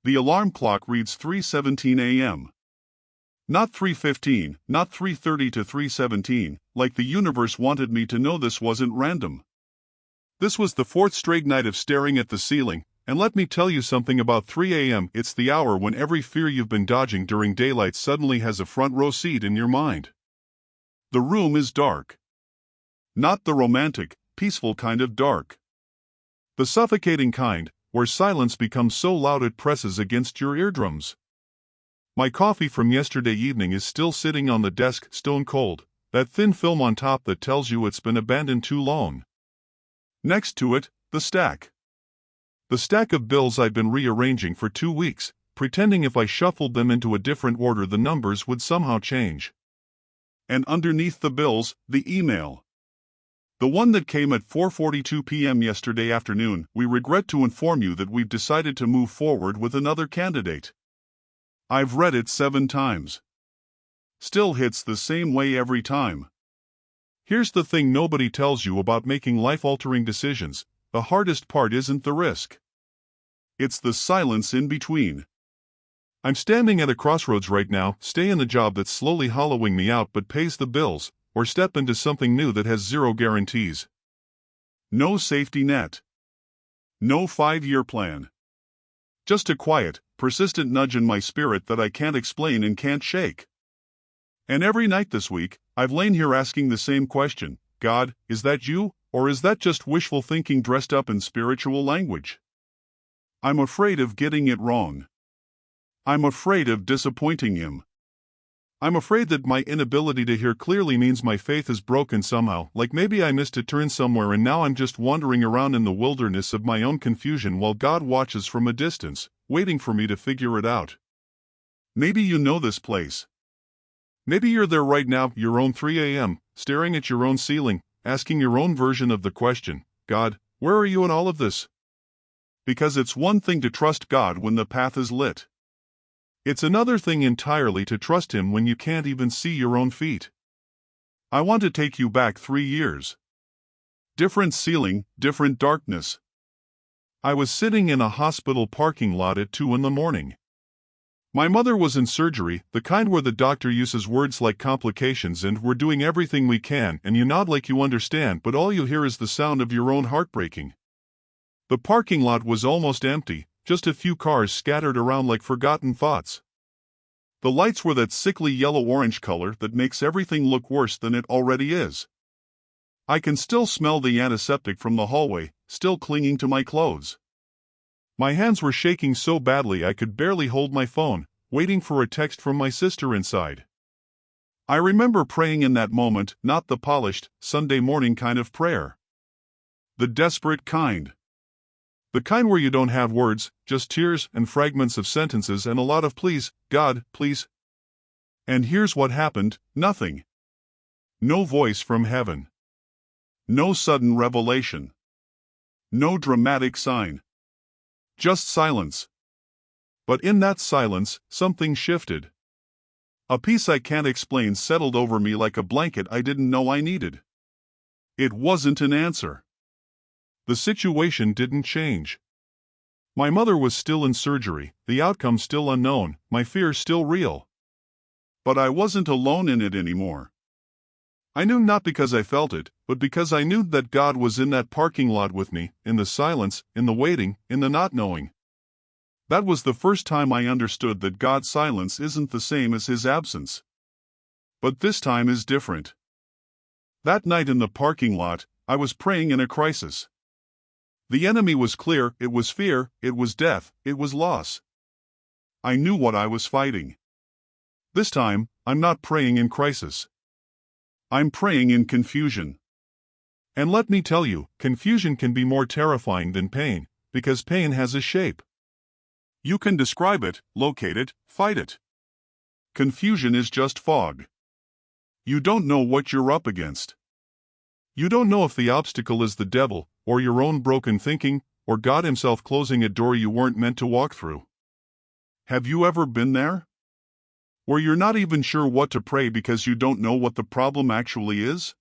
The alarm clock reads 3:17 a.m. Not 3:15, not 3:30 to 3:17, like the universe wanted me to know this wasn't random. This was the fourth straight night of staring at the ceiling, and let me tell you something about 3 a.m. It's the hour when every fear you've been dodging during daylight suddenly has a front row seat in your mind. The room is dark. Not the romantic, peaceful kind of dark. The suffocating kind, where silence becomes so loud it presses against your eardrums. My coffee from yesterday evening is still sitting on the desk, stone cold, that thin film on top that tells you it's been abandoned too long. Next to it, the stack. The stack of bills I've been rearranging for 2 weeks, pretending if I shuffled them into a different order the numbers would somehow change. And underneath the bills, the email. The one that came at 4:42 p.m. yesterday afternoon. We regret to inform you that we've decided to move forward with another candidate. I've read it 7 times. Still hits the same way every time. Here's the thing nobody tells you about making life-altering decisions: the hardest part isn't the risk. It's the silence in between. I'm standing at a crossroads right now: stay in the job that's slowly hollowing me out but pays the bills, or step into something new that has 0 guarantees. No safety net. No 5-year plan. Just a quiet, persistent nudge in my spirit that I can't explain and can't shake. And every night this week, I've lain here asking the same question: God, is that you, or is that just wishful thinking dressed up in spiritual language? I'm afraid of getting it wrong. I'm afraid of disappointing Him. I'm afraid that my inability to hear clearly means my faith is broken somehow, like maybe I missed a turn somewhere and now I'm just wandering around in the wilderness of my own confusion while God watches from a distance, waiting for me to figure it out. Maybe you know this place. Maybe you're there right now, your own 3 a.m., staring at your own ceiling, asking your own version of the question: God, where are you in all of this? Because it's one thing to trust God when the path is lit. It's another thing entirely to trust Him when you can't even see your own feet. I want to take you back 3 years. Different ceiling, different darkness. I was sitting in a hospital parking lot at 2 in the morning. My mother was in surgery, the kind where the doctor uses words like complications and we're doing everything we can, and you nod like you understand, but all you hear is the sound of your own heart breaking. The parking lot was almost empty, just a few cars scattered around like forgotten thoughts. The lights were that sickly yellow-orange color that makes everything look worse than it already is. I can still smell the antiseptic from the hallway, still clinging to my clothes. My hands were shaking so badly I could barely hold my phone, waiting for a text from my sister inside. I remember praying in that moment, not the polished, Sunday morning kind of prayer. The desperate kind. The kind where you don't have words, just tears and fragments of sentences and a lot of please, God, please. And here's what happened: nothing. No voice from heaven. No sudden revelation. No dramatic sign. Just silence. But in that silence, something shifted. A peace I can't explain settled over me like a blanket I didn't know I needed. It wasn't an answer. The situation didn't change. My mother was still in surgery, the outcome still unknown, my fear still real. But I wasn't alone in it anymore. I knew not because I felt it, but because I knew that God was in that parking lot with me, in the silence, in the waiting, in the not knowing. That was the first time I understood that God's silence isn't the same as His absence. But this time is different. That night in the parking lot, I was praying in a crisis. The enemy was clear: it was fear, it was death, it was loss. I knew what I was fighting. This time, I'm not praying in crisis. I'm praying in confusion. And let me tell you, confusion can be more terrifying than pain, because pain has a shape. You can describe it, locate it, fight it. Confusion is just fog. You don't know what you're up against. You don't know if the obstacle is the devil, or your own broken thinking, or God Himself closing a door you weren't meant to walk through. Have you ever been there? Where you're not even sure what to pray because you don't know what the problem actually is?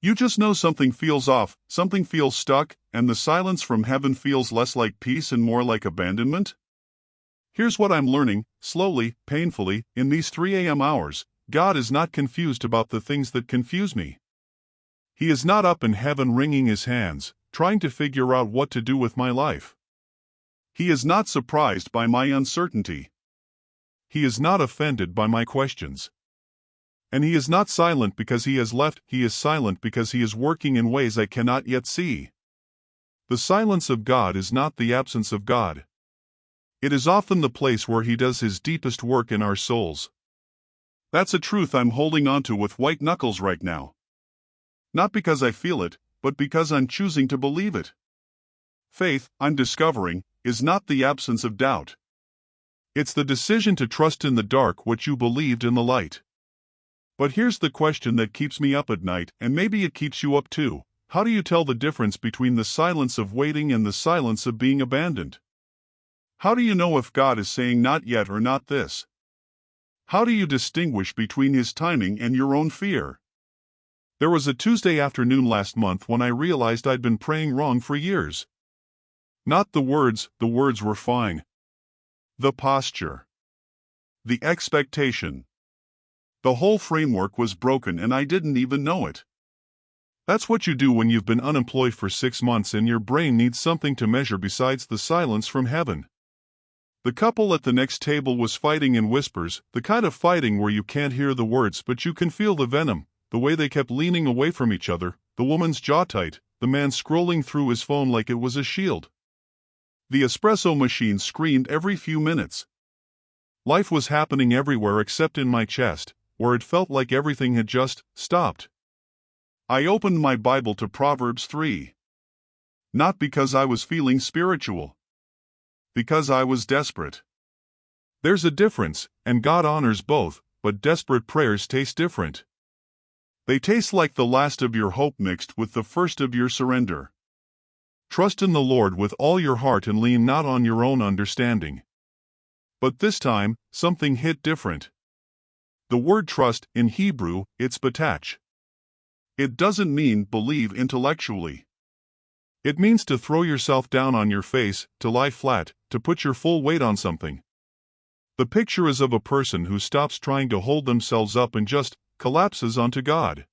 You just know something feels off, something feels stuck, and the silence from heaven feels less like peace and more like abandonment? Here's what I'm learning, slowly, painfully, in these 3 a.m. hours. God is not confused about the things that confuse me. He is not up in heaven wringing his hands, trying to figure out what to do with my life. He is not surprised by my uncertainty. He is not offended by my questions. And he is not silent because he has left, he is silent because he is working in ways I cannot yet see. The silence of God is not the absence of God. It is often the place where he does his deepest work in our souls. That's a truth I'm holding on to with white knuckles right now. Not because I feel it, but because I'm choosing to believe it. Faith, I'm discovering, is not the absence of doubt. It's the decision to trust in the dark what you believed in the light. But here's the question that keeps me up at night, and maybe it keeps you up too. How do you tell the difference between the silence of waiting and the silence of being abandoned? How do you know if God is saying not yet or not this? How do you distinguish between his timing and your own fear? There was a Tuesday afternoon last month when I realized I'd been praying wrong for years. Not the words were fine. The posture. The expectation. The whole framework was broken and I didn't even know it. That's what you do when you've been unemployed for 6 months and your brain needs something to measure besides the silence from heaven. The couple at the next table was fighting in whispers, the kind of fighting where you can't hear the words but you can feel the venom, the way they kept leaning away from each other, the woman's jaw tight, the man scrolling through his phone like it was a shield. The espresso machine screamed every few minutes. Life was happening everywhere except in my chest, where it felt like everything had just stopped. I opened my Bible to Proverbs 3. Not because I was feeling spiritual. Because I was desperate. There's a difference, and God honors both, but desperate prayers taste different. They taste like the last of your hope mixed with the first of your surrender. Trust in the Lord with all your heart and lean not on your own understanding. But this time, something hit different. The word trust, in Hebrew, it's batach. It doesn't mean believe intellectually. It means to throw yourself down on your face, to lie flat, to put your full weight on something. The picture is of a person who stops trying to hold themselves up and just collapses onto God.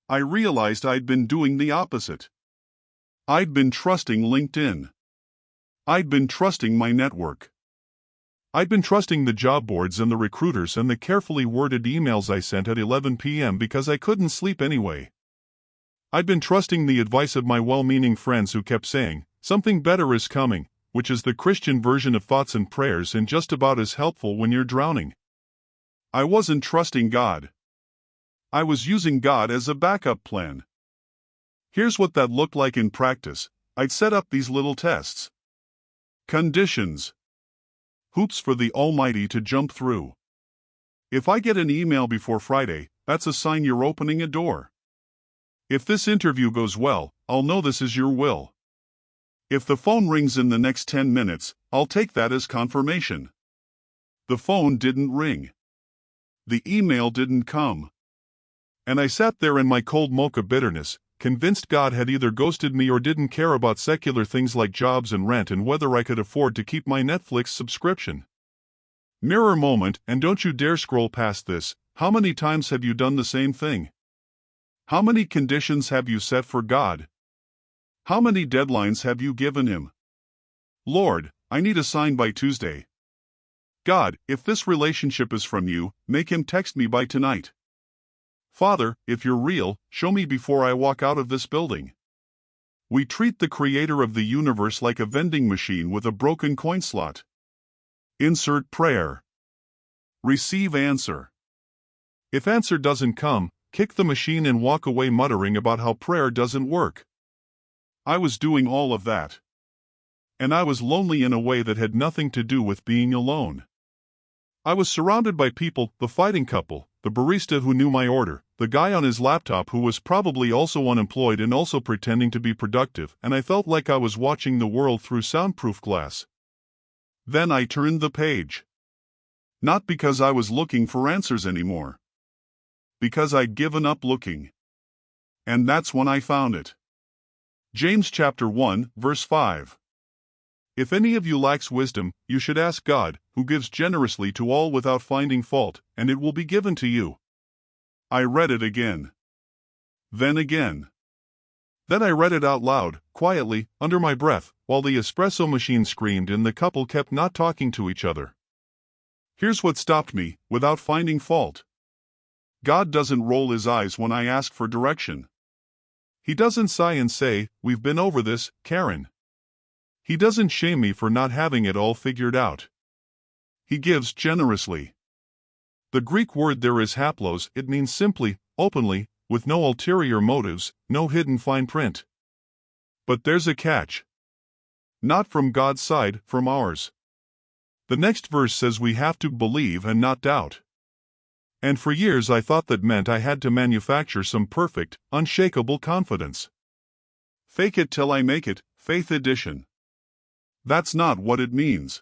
I realized I'd been doing the opposite. I'd been trusting LinkedIn. I'd been trusting my network. I'd been trusting the job boards and the recruiters and the carefully worded emails I sent at 11 p.m. because I couldn't sleep anyway. I'd been trusting the advice of my well-meaning friends who kept saying, something better is coming, which is the Christian version of thoughts and prayers and just about as helpful when you're drowning. I wasn't trusting God. I was using God as a backup plan. Here's what that looked like in practice. I'd set up these little tests. Conditions. Hoops for the Almighty to jump through. If I get an email before Friday, that's a sign you're opening a door. If this interview goes well, I'll know this is your will. If the phone rings in the next 10 minutes, I'll take that as confirmation. The phone didn't ring. The email didn't come. And I sat there in my cold mocha bitterness, convinced God had either ghosted me or didn't care about secular things like jobs and rent and whether I could afford to keep my Netflix subscription. Mirror moment, and don't you dare scroll past this. How many times have you done the same thing? How many conditions have you set for God? How many deadlines have you given him? Lord, I need a sign by Tuesday. God, if this relationship is from you, make him text me by tonight. Father, if you're real, show me before I walk out of this building. We treat the creator of the universe like a vending machine with a broken coin slot. Insert prayer. Receive answer. If answer doesn't come, kick the machine and walk away muttering about how prayer doesn't work. I was doing all of that. And I was lonely in a way that had nothing to do with being alone. I was surrounded by people, the fighting couple, the barista who knew my order, the guy on his laptop who was probably also unemployed and also pretending to be productive, and I felt like I was watching the world through soundproof glass. Then I turned the page. Not because I was looking for answers anymore. Because I'd given up looking. And that's when I found it. James chapter 1, verse 5. If any of you lacks wisdom, you should ask God, who gives generously to all without finding fault, and it will be given to you. I read it again. Then again. Then I read it out loud, quietly, under my breath, while the espresso machine screamed and the couple kept not talking to each other. Here's what stopped me, without finding fault. God doesn't roll his eyes when I ask for direction. He doesn't sigh and say, "We've been over this, Karen." He doesn't shame me for not having it all figured out. He gives generously. The Greek word there is haplos. It means simply, openly, with no ulterior motives, no hidden fine print. But there's a catch. Not from God's side, from ours. The next verse says we have to believe and not doubt. And for years I thought that meant I had to manufacture some perfect, unshakable confidence. Fake it till I make it, Faith Edition. That's not what it means.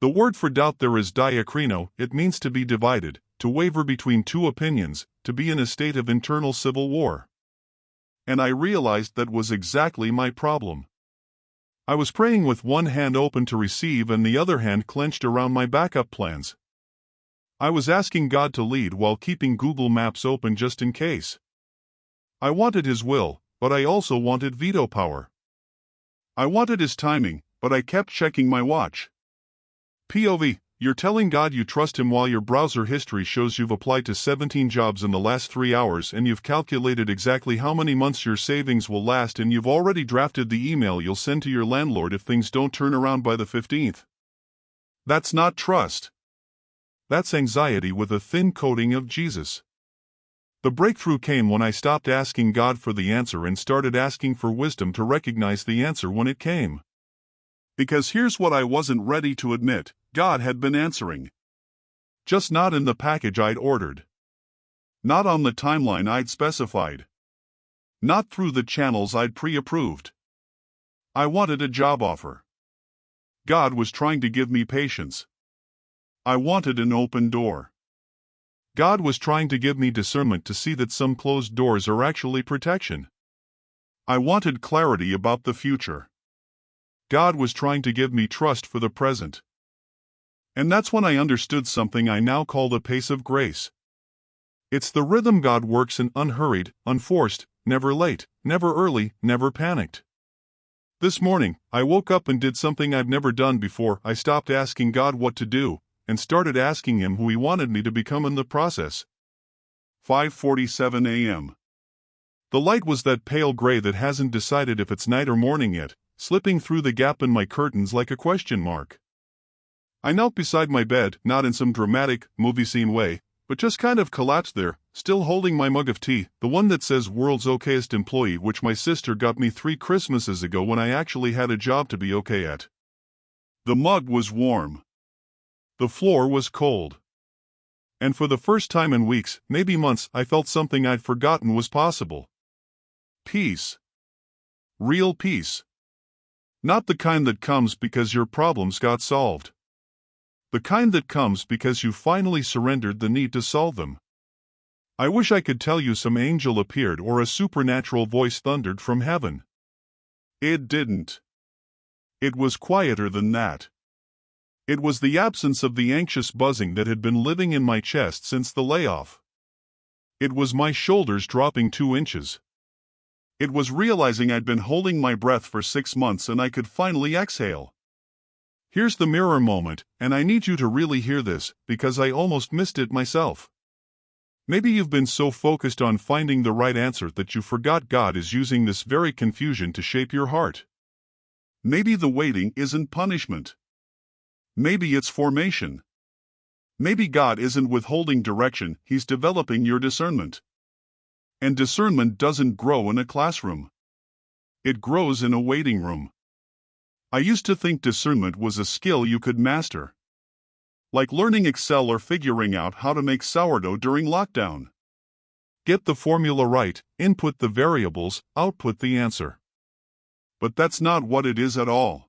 The word for doubt there is diakrino. It means to be divided, to waver between two opinions, to be in a state of internal civil war. And I realized that was exactly my problem. I was praying with one hand open to receive and the other hand clenched around my backup plans. I was asking God to lead while keeping Google Maps open just in case. I wanted His will, but I also wanted veto power. I wanted His timing, but I kept checking my watch. POV, you're telling God you trust Him while your browser history shows you've applied to 17 jobs in the last 3 hours and you've calculated exactly how many months your savings will last and you've already drafted the email you'll send to your landlord if things don't turn around by the 15th. That's not trust. That's anxiety with a thin coating of Jesus. The breakthrough came when I stopped asking God for the answer and started asking for wisdom to recognize the answer when it came. Because here's what I wasn't ready to admit: God had been answering. Just not in the package I'd ordered. Not on the timeline I'd specified. Not through the channels I'd pre-approved. I wanted a job offer. God was trying to give me patience. I wanted an open door. God was trying to give me discernment to see that some closed doors are actually protection. I wanted clarity about the future. God was trying to give me trust for the present. And that's when I understood something I now call the pace of grace. It's the rhythm God works in, unhurried, unforced, never late, never early, never panicked. This morning, I woke up and did something I've never done before. I stopped asking God what to do, and started asking Him who He wanted me to become in the process. 5:47 a.m. The light was that pale gray that hasn't decided if it's night or morning yet, slipping through the gap in my curtains like a question mark. I knelt beside my bed, not in some dramatic, movie scene way, but just kind of collapsed there, still holding my mug of tea, the one that says "World's Okayest Employee," which my sister got me 3 Christmases ago when I actually had a job to be okay at. The mug was warm. The floor was cold. And for the first time in weeks, maybe months, I felt something I'd forgotten was possible. Peace. Real peace. Not the kind that comes because your problems got solved. The kind that comes because you finally surrendered the need to solve them. I wish I could tell you some angel appeared or a supernatural voice thundered from heaven. It didn't. It was quieter than that. It was the absence of the anxious buzzing that had been living in my chest since the layoff. It was my shoulders dropping 2 inches. It was realizing I'd been holding my breath for 6 months and I could finally exhale. Here's the mirror moment, and I need you to really hear this, because I almost missed it myself. Maybe you've been so focused on finding the right answer that you forgot God is using this very confusion to shape your heart. Maybe the waiting isn't punishment. Maybe it's formation. Maybe God isn't withholding direction, He's developing your discernment. And discernment doesn't grow in a classroom. It grows in a waiting room. I used to think discernment was a skill you could master. Like learning Excel or figuring out how to make sourdough during lockdown. Get the formula right, input the variables, output the answer. But that's not what it is at all.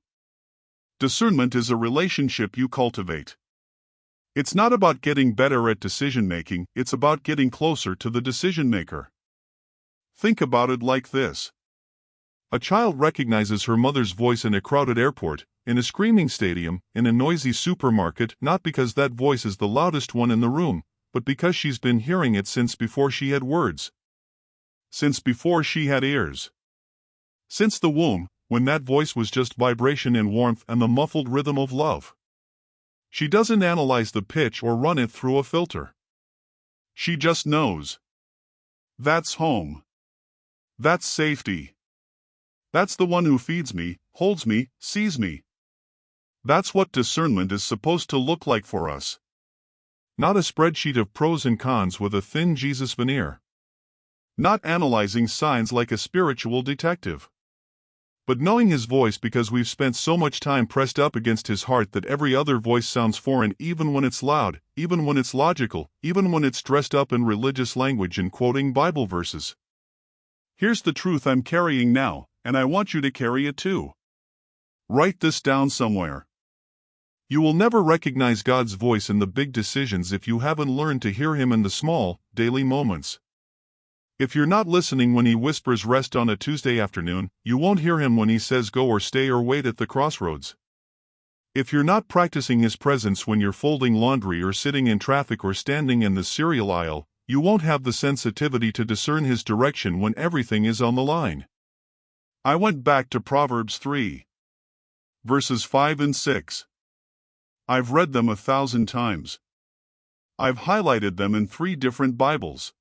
Discernment is a relationship you cultivate. It's not about getting better at decision-making, it's about getting closer to the decision-maker. Think about it like this. A child recognizes her mother's voice in a crowded airport, in a screaming stadium, in a noisy supermarket, not because that voice is the loudest one in the room, but because she's been hearing it since before she had words. Since before she had ears. Since the womb, when that voice was just vibration and warmth and the muffled rhythm of love. She doesn't analyze the pitch or run it through a filter. She just knows. That's home. That's safety. That's the one who feeds me, holds me, sees me. That's what discernment is supposed to look like for us. Not a spreadsheet of pros and cons with a thin Jesus veneer. Not analyzing signs like a spiritual detective. But knowing his voice because we've spent so much time pressed up against his heart that every other voice sounds foreign, even when it's loud, even when it's logical, even when it's dressed up in religious language and quoting Bible verses. Here's the truth I'm carrying now, and I want you to carry it too. Write this down somewhere. You will never recognize God's voice in the big decisions if you haven't learned to hear him in the small, daily moments. If you're not listening when he whispers rest on a Tuesday afternoon, you won't hear him when he says go or stay or wait at the crossroads. If you're not practicing his presence when you're folding laundry or sitting in traffic or standing in the cereal aisle, you won't have the sensitivity to discern his direction when everything is on the line. I went back to Proverbs 3. Verses 5 and 6. I've read them 1,000 times. I've highlighted them in 3 different Bibles.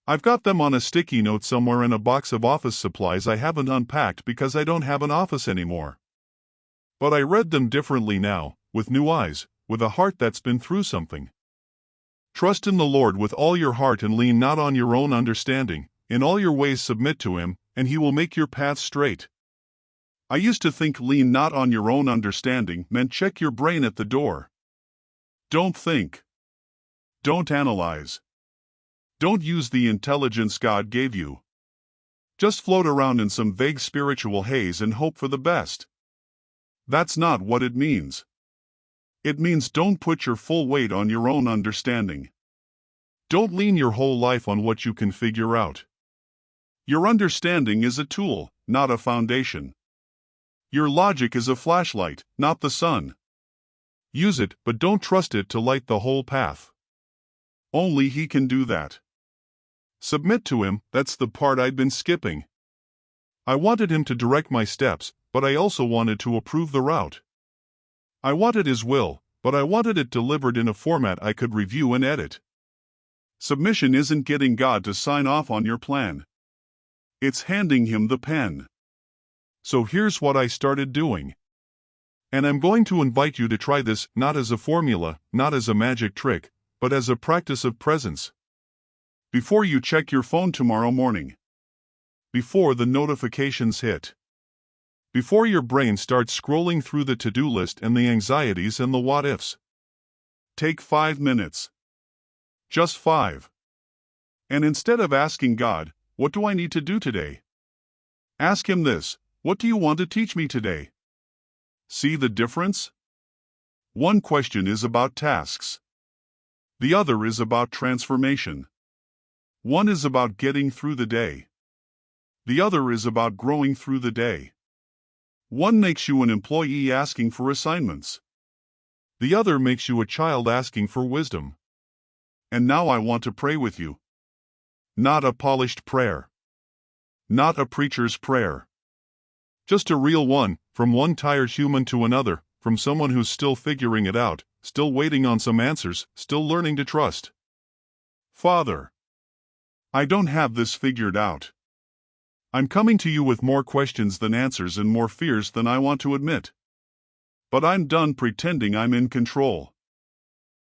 I've got them on a sticky note somewhere in a box of office supplies I haven't unpacked because I don't have an office anymore. But I read them differently now, with new eyes, with a heart that's been through something. Trust in the Lord with all your heart and lean not on your own understanding. In all your ways submit to him, and he will make your path straight. I used to think lean not on your own understanding meant check your brain at the door. Don't think. Don't analyze. Don't use the intelligence God gave you. Just float around in some vague spiritual haze and hope for the best. That's not what it means. It means don't put your full weight on your own understanding. Don't lean your whole life on what you can figure out. Your understanding is a tool, not a foundation. Your logic is a flashlight, not the sun. Use it, but don't trust it to light the whole path. Only he can do that. Submit to him, that's the part I'd been skipping. I wanted him to direct my steps, but I also wanted to approve the route. I wanted his will, but I wanted it delivered in a format I could review and edit. Submission isn't getting God to sign off on your plan. It's handing him the pen. So here's what I started doing. And I'm going to invite you to try this, not as a formula, not as a magic trick, but as a practice of presence. Before you check your phone tomorrow morning. Before the notifications hit. Before your brain starts scrolling through the to-do list and the anxieties and the what-ifs. Take 5 minutes. Just 5. And instead of asking God, what do I need to do today? Ask him this, what do you want to teach me today? See the difference? One question is about tasks. The other is about transformation. One is about getting through the day. The other is about growing through the day. One makes you an employee asking for assignments. The other makes you a child asking for wisdom. And now I want to pray with you. Not a polished prayer. Not a preacher's prayer. Just a real one, from one tired human to another, from someone who's still figuring it out, still waiting on some answers, still learning to trust. Father, I don't have this figured out. I'm coming to you with more questions than answers and more fears than I want to admit. But I'm done pretending I'm in control.